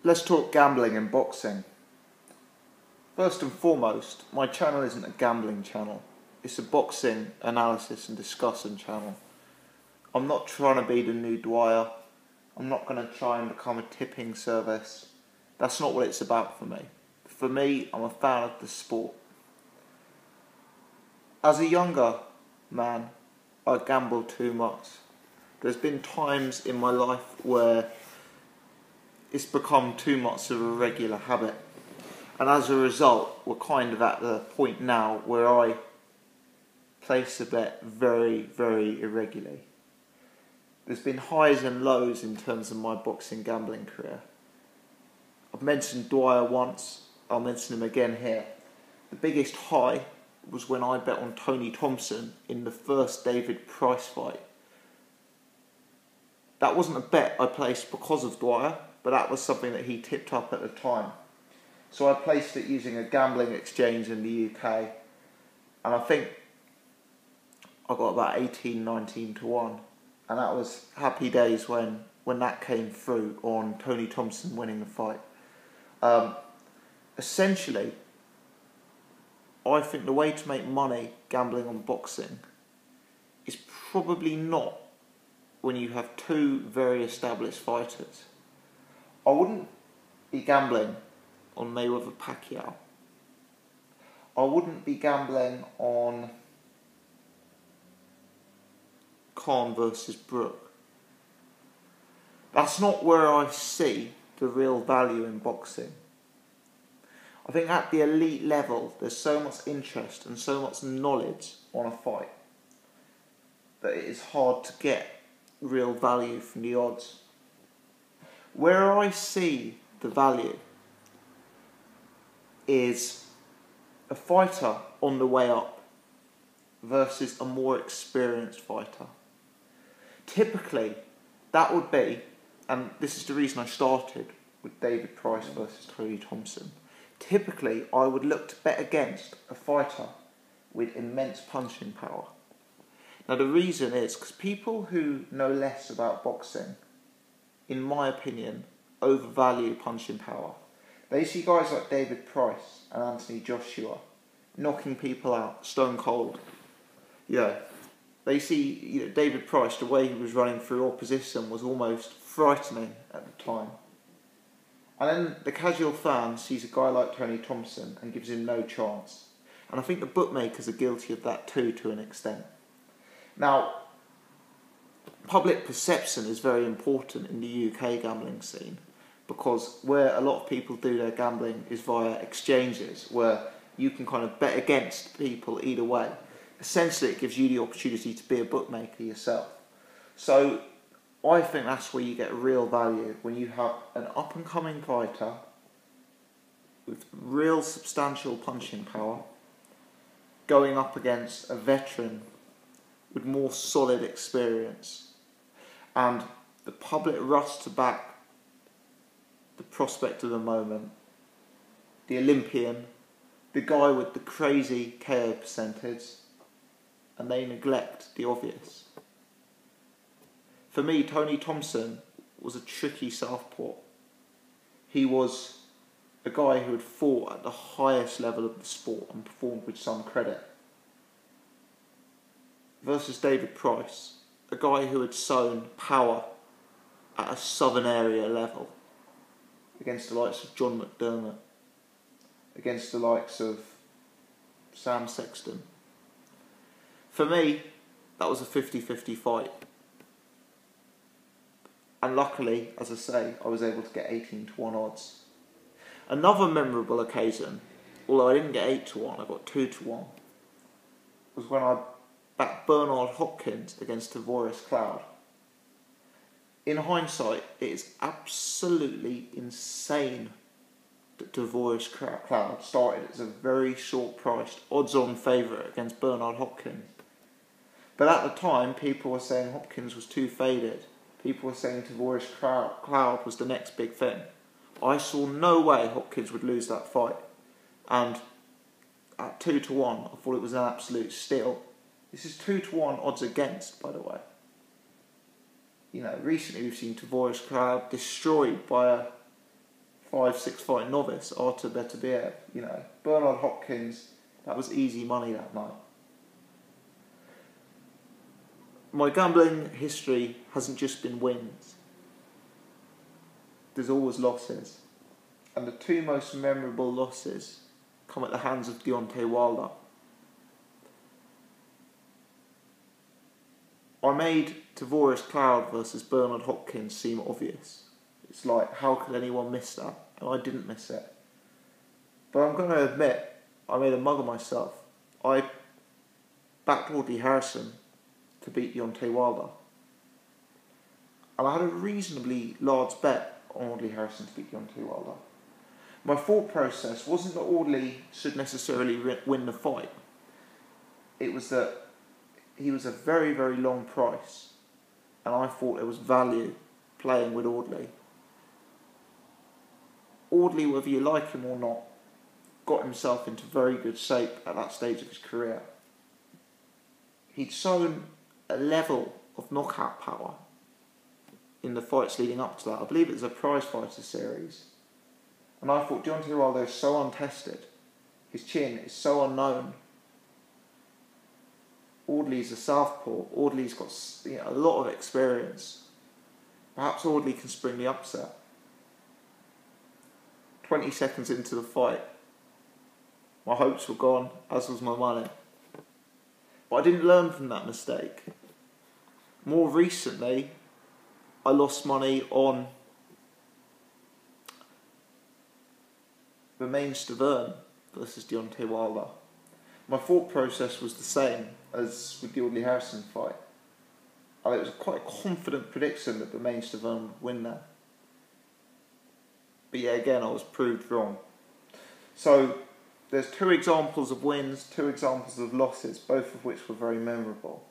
Let's talk gambling and boxing. First and foremost, my channel isn't a gambling channel. It's a boxing analysis and discussion channel. I'm not trying to be the new Dwyer. I'm not going to try and become a tipping service. That's not what it's about for me. For me, I'm a fan of the sport. As a younger man, I gambled too much. There's been times in my life where it's become too much of a regular habit. And as a result, we're kind of at the point now where I place a bet very, very irregularly. There's been highs and lows in terms of my boxing gambling career. I've mentioned Dwyer once, I'll mention him again here. The biggest high was when I bet on Tony Thompson in the first David Price fight. That wasn't a bet I placed because of Dwyer, but that was something that he tipped up at the time. So I placed it using a gambling exchange in the UK, and I think I got about 18, 19 to 1. And that was happy days when that came through on Tony Thompson winning the fight. Essentially, I think the way to make money gambling on boxing is probably not when you have two very established fighters. I wouldn't be gambling on Mayweather Pacquiao. I wouldn't be gambling on Khan versus Brook. That's not where I see the real value in boxing. I think at the elite level, there's so much interest and so much knowledge on a fight that it is hard to get real value from the odds. Where I see the value is a fighter on the way up versus a more experienced fighter. Typically, that would be, and this is the reason I started with David Price versus Tony Thompson. Typically, I would look to bet against a fighter with immense punching power. Now, the reason is because people who know less about boxing, in my opinion, overvalue punching power. They see guys like David Price and Anthony Joshua knocking people out stone cold. They see David Price, the way he was running through opposition was almost frightening at the time. And then the casual fan sees a guy like Tony Thompson and gives him no chance. And I think the bookmakers are guilty of that too, to an extent. Now, public perception is very important in the UK gambling scene, because where a lot of people do their gambling is via exchanges, where you can kind of bet against people either way. Essentially, it gives you the opportunity to be a bookmaker yourself. So I think that's where you get real value, when you have an up-and-coming fighter with real substantial punching power going up against a veteran with more solid experience, and the public rush to back the prospect of the moment, the Olympian, the guy with the crazy KO percentage, and they neglect the obvious. For me, Tony Thompson was a tricky southpaw. He was a guy who had fought at the highest level of the sport and performed with some credit. Versus David Price, a guy who had sown power at a southern area level, against the likes of John McDermott, against the likes of Sam Sexton. For me, that was a 50-50 fight. And luckily, as I say, I was able to get 18 to 1 odds. Another memorable occasion, although I didn't get 8 to 1, I got 2 to 1, was when I backed Bernard Hopkins against Tavoris Cloud. In hindsight, it is absolutely insane that Tavoris Cloud started as a very short-priced, odds-on favourite against Bernard Hopkins. But at the time, people were saying Hopkins was too faded. People were saying Tavoris Cloud was the next big thing. I saw no way Hopkins would lose that fight. And at 2 to 1, I thought it was an absolute steal. This is 2 to 1 odds against, by the way. Recently we've seen Tavoris Cloud destroyed by a 5-6 fight novice, Artur Beterbiev, you know. Bernard Hopkins, that was easy money that night. My gambling history hasn't just been wins. There's always losses. And the two most memorable losses come at the hands of Deontay Wilder. I made Tavoris Cloud versus Bernard Hopkins seem obvious. It's like, how could anyone miss that? And I didn't miss it. But I'm going to admit, I made a mug of myself. I backed Audley Harrison to beat Deontay Wilder. And I had a reasonably large bet on Audley Harrison to beat Deontay Wilder. My thought process wasn't that Audley should necessarily win the fight. It was that he was a very, very long price, and I thought there was value playing with Audley. Audley, whether you like him or not, got himself into very good shape at that stage of his career. He'd shown a level of knockout power in the fights leading up to that. I believe it was a prize fighter series. And I thought Deontay Wilder is so untested. His chin is so unknown. Audley's a southpaw. Audley's got a lot of experience. Perhaps Audley can spring the upset. 20 seconds into the fight, my hopes were gone, as was my money. But I didn't learn from that mistake. More recently, I lost money on Romain Stavern versus Deontay Wilder. My thought process was the same as with the Audley Harrison fight. And it was quite a confident prediction that Romain Stavern would win that. But yeah, again, I was proved wrong. So there's two examples of wins, two examples of losses, both of which were very memorable.